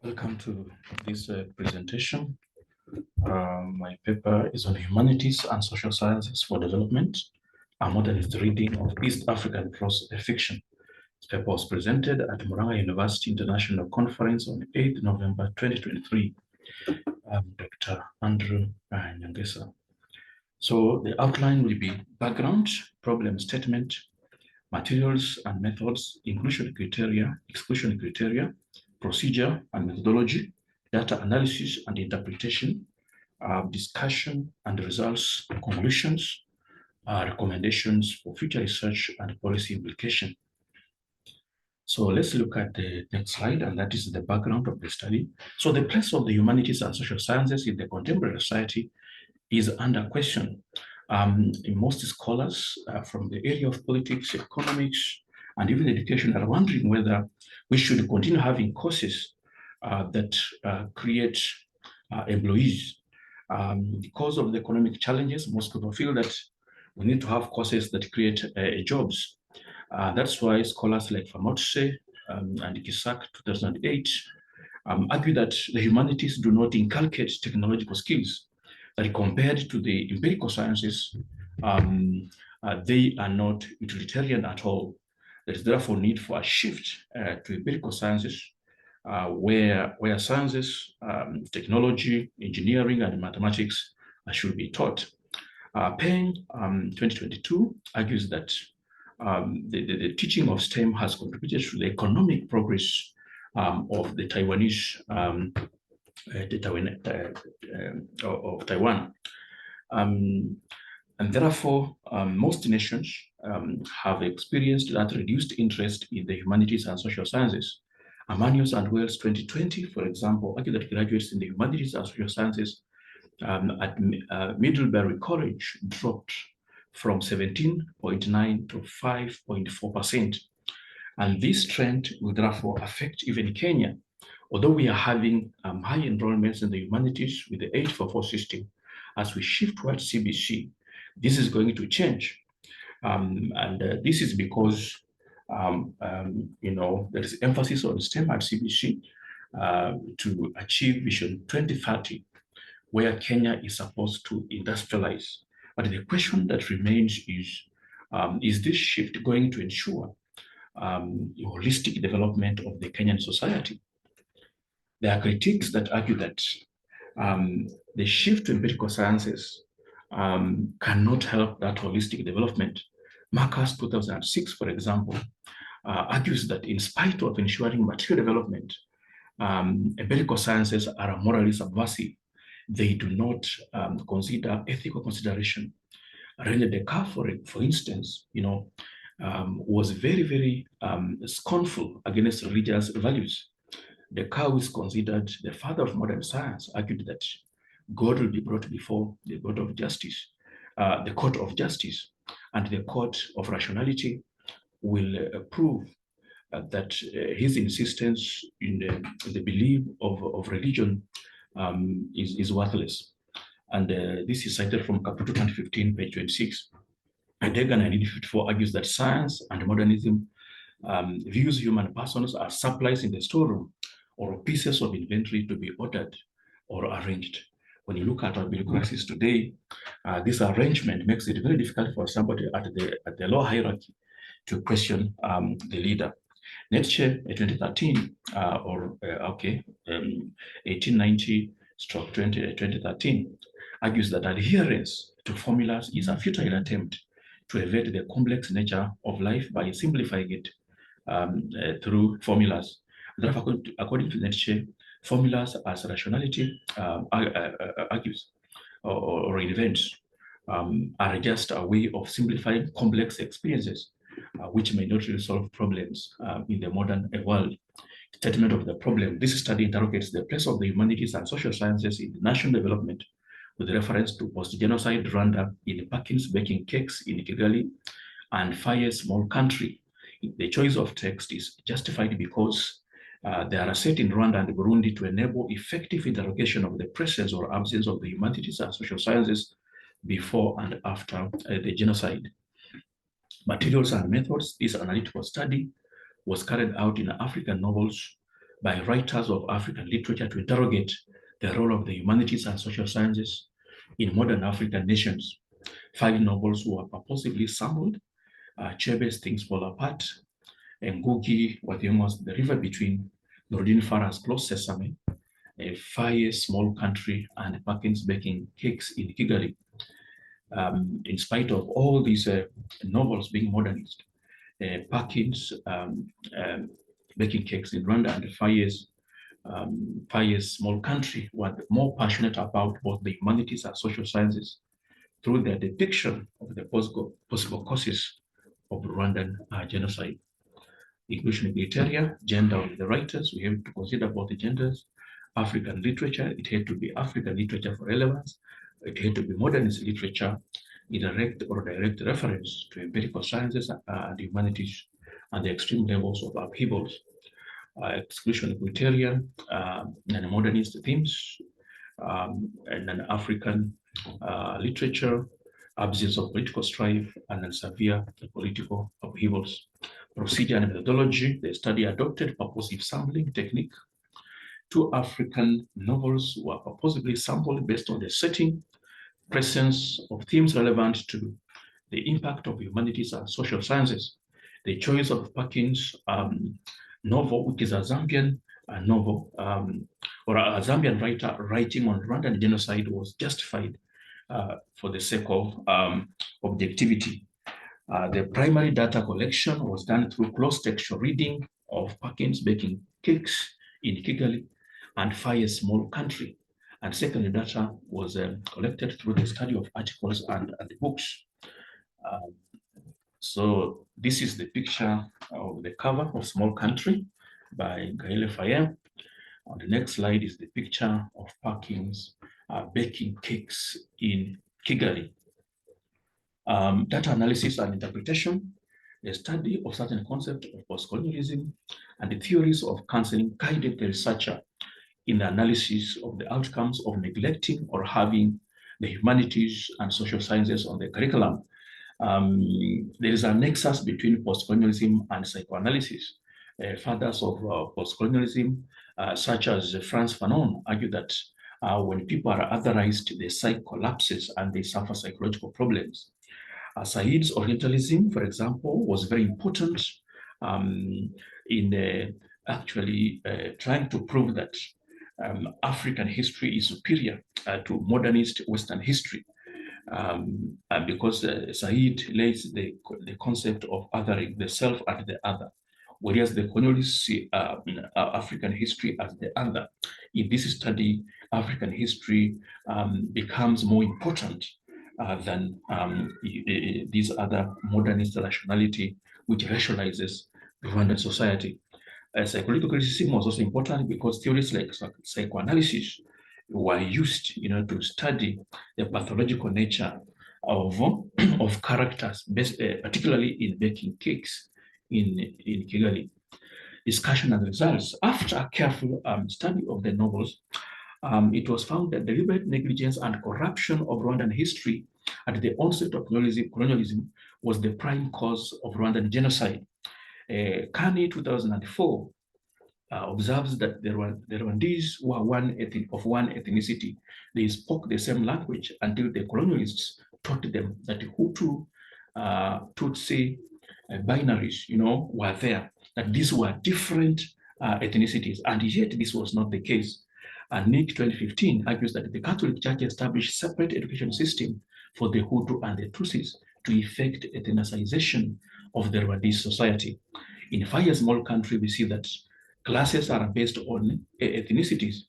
Welcome to this presentation. My paper is on Humanities and Social Sciences for Development, a modernist reading of East African prose fiction. This paper was presented at Murang'a University International Conference on 8th November 2023. Dr. Andrew Nyangesa. So the outline will be background, problem statement, materials and methods, inclusion criteria, exclusion criteria, procedure and methodology, data analysis and interpretation, discussion and results, conclusions, recommendations for future research and policy implication. So let's look at the next slide, and that is the background of the study. So the place of the humanities and social sciences in the contemporary society is under question. Most scholars from the area of politics, economics, and even education are wondering whether we should continue having courses that create employees. Because of the economic challenges, most people feel that we need to have courses that create jobs. That's why scholars like Prose and Kisak 2008 argue that the humanities do not inculcate technological skills, that compared to the empirical sciences, they are not utilitarian at all. There is therefore need for a shift to empirical sciences, where sciences, technology, engineering, and mathematics should be taught. Peng 2022 argues that the teaching of STEM has contributed to the economic progress of the Taiwanese of Taiwan. And therefore, most nations have experienced that reduced interest in the humanities and social sciences. Amanius and Wells 2020, for example, argue that graduates in the humanities and social sciences at Middlebury College dropped from 17.9 to 5.4%. And this trend will therefore affect even Kenya. Although we are having high enrollments in the humanities with the 844 system, as we shift towards CBC, this is going to change. This is because there is emphasis on STEM at CBC to achieve Vision 2030, where Kenya is supposed to industrialize. But the question that remains is this shift going to ensure holistic development of the Kenyan society? There are critiques that argue that the shift to empirical sciences cannot help that holistic development. Marcus 2006, for example, argues that in spite of ensuring material development, empirical sciences are morally subversive. They do not consider ethical consideration. René Descartes, for instance, was very, very scornful against religious values. Descartes, is considered the father of modern science, argued that God will be brought before the court of justice, and the court of rationality will prove that his insistence in the belief of religion is worthless. And this is cited from Caputo 2015, page 26. Heidegger 1954 argues that science and modernism views human persons as supplies in the storeroom or pieces of inventory to be ordered or arranged. When you look at our bureaucracies today, this arrangement makes it very difficult for somebody at the lower hierarchy to question the leader. Nietzsche, 2013, 1890/2013, argues that adherence to formulas is a futile attempt to evade the complex nature of life by simplifying it through formulas. Therefore, according to Nietzsche, formulas as rationality argues or invents are just a way of simplifying complex experiences, which may not really solve problems in the modern world. Statement of the problem. This study interrogates the place of the humanities and social sciences in national development with reference to post-genocide Rwanda in Perkins baking cakes in Kigali and Faye small country. The choice of text is justified because they are set in Rwanda and Burundi to enable effective interrogation of the presence or absence of the humanities and social sciences before and after the genocide. Materials and methods. This analytical study was carried out in African novels by writers of African literature to interrogate the role of the humanities and social sciences in modern African nations. 5 novels were purposely sampled. Chebe's Things Fall Apart, and Ngugi wa Thiong'o's The River Between, Nordin Farah's Close Sesame, Faye's Small Country, and Perkins Baking Cakes in Kigali. In spite of all these novels being modernized, Perkins Baking Cakes in Rwanda and Faye's Small Country were more passionate about both the humanities and social sciences through their depiction of the possible causes of Rwandan genocide. Inclusion criteria, gender of the writers, we have to consider both the genders. African literature, it had to be African literature for relevance. It had to be modernist literature, indirect or direct reference to empirical sciences and humanities and the extreme levels of upheavals. Exclusion criterion, and modernist themes, and an African literature, absence of political strife, and severe political upheavals. Procedure and methodology, the study adopted purposive sampling technique. 2 African novels were purposely sampled based on the setting, presence of themes relevant to the impact of humanities and social sciences. The choice of Perkins' novel, which is a Zambian novel, or a Zambian writer writing on Rwandan genocide, was justified for the sake of objectivity. The primary data collection was done through close textual reading of Perkins Baking Cakes in Kigali and Faye's Small Country. And secondary data was collected through the study of articles and books. So this is the picture of the cover of Small Country by Gaëlle Faye. On the next slide is the picture of Perkins baking cakes in Kigali. Data analysis and interpretation, the study of certain concepts of postcolonialism and the theories of counseling guided the researcher in the analysis of the outcomes of neglecting or having the humanities and social sciences on the curriculum. There is a nexus between postcolonialism and psychoanalysis. Fathers of postcolonialism, such as Frantz Fanon, argue that when people are otherized, the psyche collapses and they suffer psychological problems. Said's Orientalism, for example, was very important in actually trying to prove that African history is superior to modernist Western history. Because Said lays the concept of othering, the self and the other, whereas the colonialists see African history as the other. In this study, African history becomes more important than these other modernist rationality, which rationalizes Rwandan society. Psychological criticism was also important because theories like psychoanalysis were used, to study the pathological nature of characters, particularly in baking cakes in Kigali. Discussion and results. After a careful study of the novels, it was found that deliberate negligence and corruption of Rwandan history at the onset of colonialism was the prime cause of Rwandan genocide. Kani 2004 observes that the Rwandese were of one ethnicity. They spoke the same language until the colonialists taught them that Hutu, Tutsi, binaries, were there, that these were different ethnicities, and yet this was not the case. And Nick 2015 argues that the Catholic Church established separate education system for the Hutu and the Tutsis to effect ethnicization of the Rwandese society. In Faye's Small Country, we see that classes are based on ethnicities,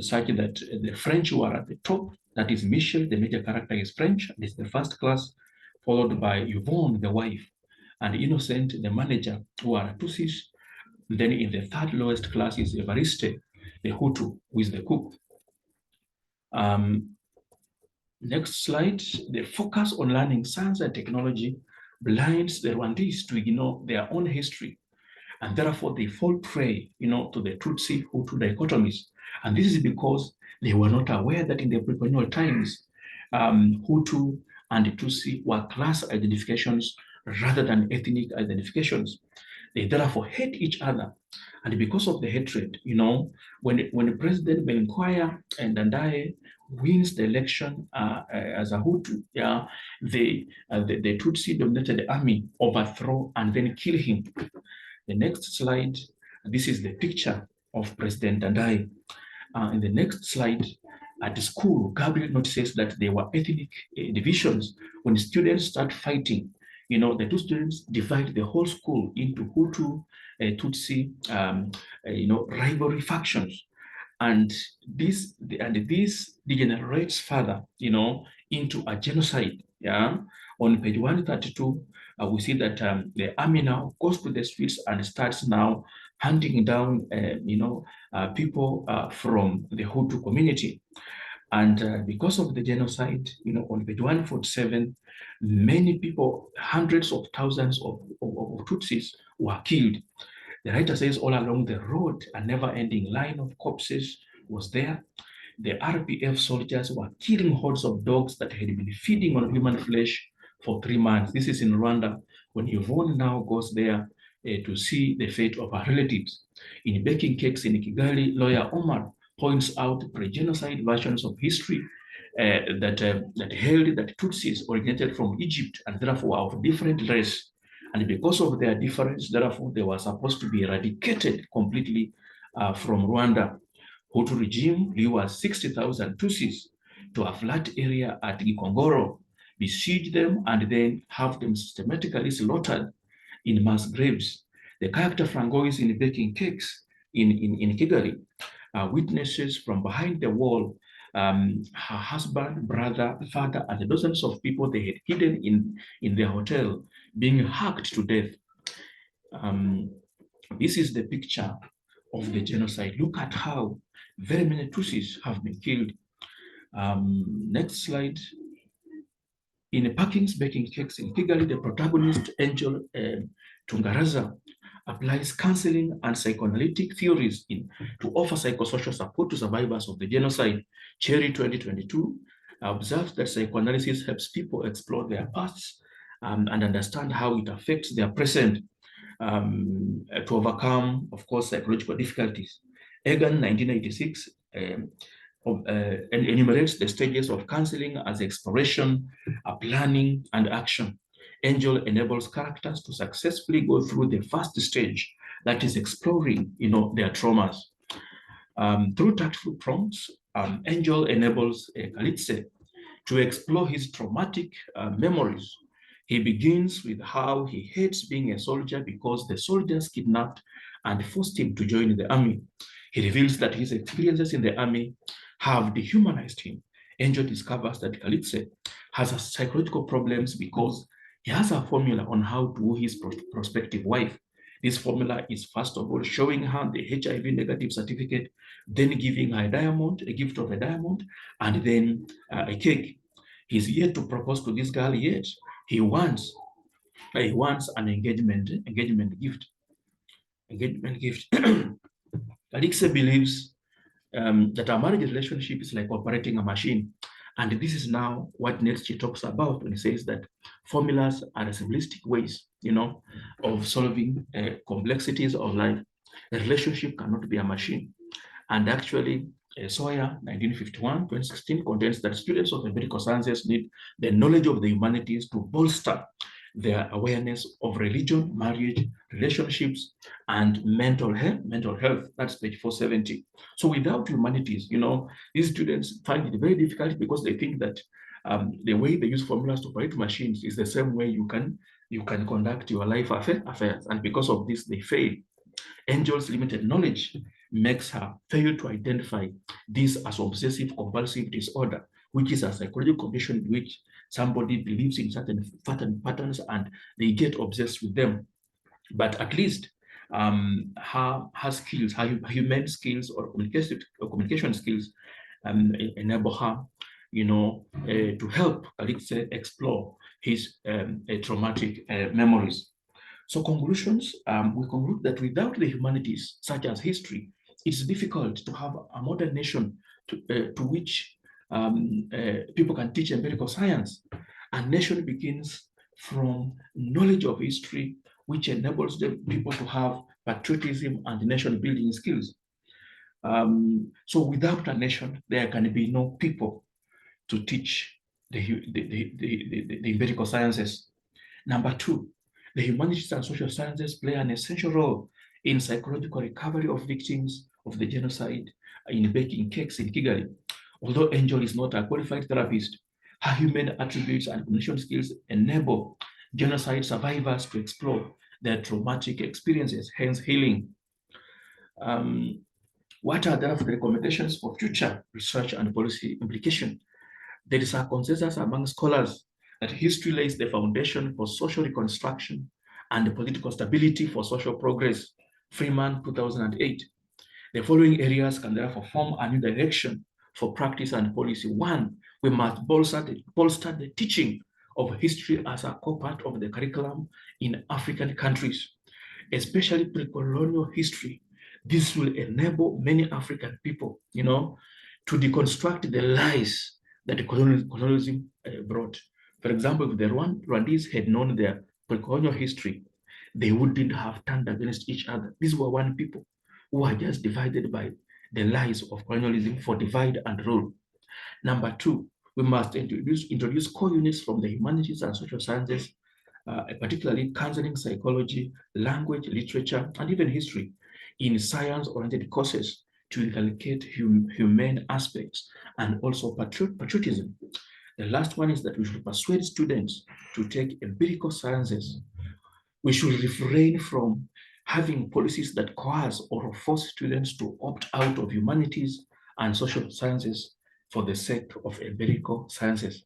such that the French were at the top. That is Michel, the major character is French, and is the first class, followed by Yvonne, the wife, and Innocent, the manager, who are Tutsis. Then in the third lowest class is Evariste, the Hutu, who is the cook. Next slide. The focus on learning science and technology blinds the Rwandese to ignore their own history, and therefore they fall prey, to the Tutsi-Hutu dichotomies. And this is because they were not aware that in the pre-colonial times, Hutu and Tutsi were class identifications rather than ethnic identifications. They therefore hate each other. And because of the hatred, when the President Benkwaya and Dandaye wins the election as a Hutu, yeah, the Tutsi dominated army overthrow and then kill him. The next slide, this is the picture of President Dandaye. In the next slide, at the school, Gabriel notices that there were ethnic divisions. When students start fighting, the two students divide the whole school into Hutu, Tutsi, rivalry factions. And this degenerates further, into a genocide. Yeah. On page 132, we see that the army now goes to the streets and starts now hunting down, people from the Hutu community. And because of the genocide, on page 147, many people, hundreds of thousands of Tutsis were killed. The writer says all along the road, a never-ending line of corpses was there. The RPF soldiers were killing hordes of dogs that had been feeding on human flesh for 3 months. This is in Rwanda, when Yvonne now goes there to see the fate of her relatives. In Baking Cakes in Kigali, lawyer Omar points out pre-genocide versions of history that held that Tutsis originated from Egypt and therefore of different race. And because of their difference, therefore, they were supposed to be eradicated completely from Rwanda. Hutu regime lures 60,000 Tutsis to a flat area at Gikongoro, besiege them, and then have them systematically slaughtered in mass graves. The character Frangois in Baking Cakes in Kigali witnesses from behind the wall her husband, brother, father, and dozens of people they had hidden in their hotel being hacked to death. This is the picture of the genocide. Look at how very many Tutsis have been killed. Next slide. In Parking's Baking Cakes in Kigali, the protagonist, Angel Tungaraza, applies counseling and psychoanalytic theories to offer psychosocial support to survivors of the genocide. Cherry 2022 observes that psychoanalysis helps people explore their pasts and understand how it affects their present to overcome, of course, psychological difficulties. Egan, 1986, enumerates the stages of counseling as exploration, planning, and action. Angel enables characters to successfully go through the first stage, that is exploring, their traumas. Through tactful prompts, Angel enables Kalitse to explore his traumatic memories. He begins with how he hates being a soldier because the soldiers kidnapped and forced him to join the army. He reveals that his experiences in the army have dehumanized him. Angel discovers that Kalitse has psychological problems because he has a formula on how to woo his prospective wife. This formula is, first of all, showing her the HIV negative certificate, then giving her a diamond, a gift of a diamond, and then a cake. He's yet to propose to this girl yet. He wants an engagement gift. Alexei believes that a marriage relationship is like operating a machine. And this is now what Nietzsche talks about when he says that formulas are simplistic ways, of solving complexities of life. A relationship cannot be a machine. And actually, Sawyer, 1951, 2016, contains that students of the medical sciences need the knowledge of the humanities to bolster their awareness of religion, marriage, relationships, and mental health. That's page 470. So without humanities, these students find it very difficult because they think that the way they use formulas to operate machines is the same way you can conduct your life affairs. And because of this, they fail. Angel's limited knowledge makes her fail to identify this as obsessive compulsive disorder, which is a psychological condition in which somebody believes in certain patterns and they get obsessed with them. But at least her skills, her human skills or communication skills enable her, to help Alexei explore his traumatic memories. So conclusions, we conclude that without the humanities, such as history, it's difficult to have a modern nation to which people can teach empirical science. A nation begins from knowledge of history, which enables the people to have patriotism and nation building skills. So without a nation, there can be no people to teach the empirical sciences. Number two, the humanities and social sciences play an essential role in psychological recovery of victims of the genocide in baking cakes in Kigali. Although Angel is not a qualified therapist, her human attributes and communication skills enable genocide survivors to explore their traumatic experiences, hence healing. What are the recommendations for future research and policy implication? There is a consensus among scholars that history lays the foundation for social reconstruction and political stability for social progress. Freeman, 2008. The following areas can therefore form a new direction for practice and policy. One, we must bolster the teaching of history as a core part of the curriculum in African countries, especially pre-colonial history. This will enable many African people, to deconstruct the lies that colonialism brought. For example, if the Rwandese had known their pre-colonial history, they wouldn't have turned against each other. These were one people who are just divided by the lies of colonialism for divide and rule. Number two, we must introduce core units from the humanities and social sciences, particularly counseling, psychology, language, literature, and even history in science-oriented courses to inculcate humane aspects and also patriotism. The last one is that we should persuade students to take empirical sciences. We should refrain from having policies that coerce or force students to opt out of humanities and social sciences for the sake of empirical sciences.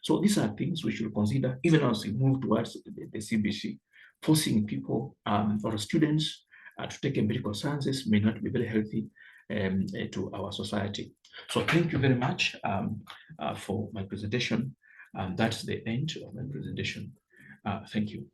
So these are things we should consider even as we move towards the CBC. Forcing people or students to take empirical sciences may not be very healthy to our society. So thank you very much for my presentation. That's the end of my presentation. Thank you.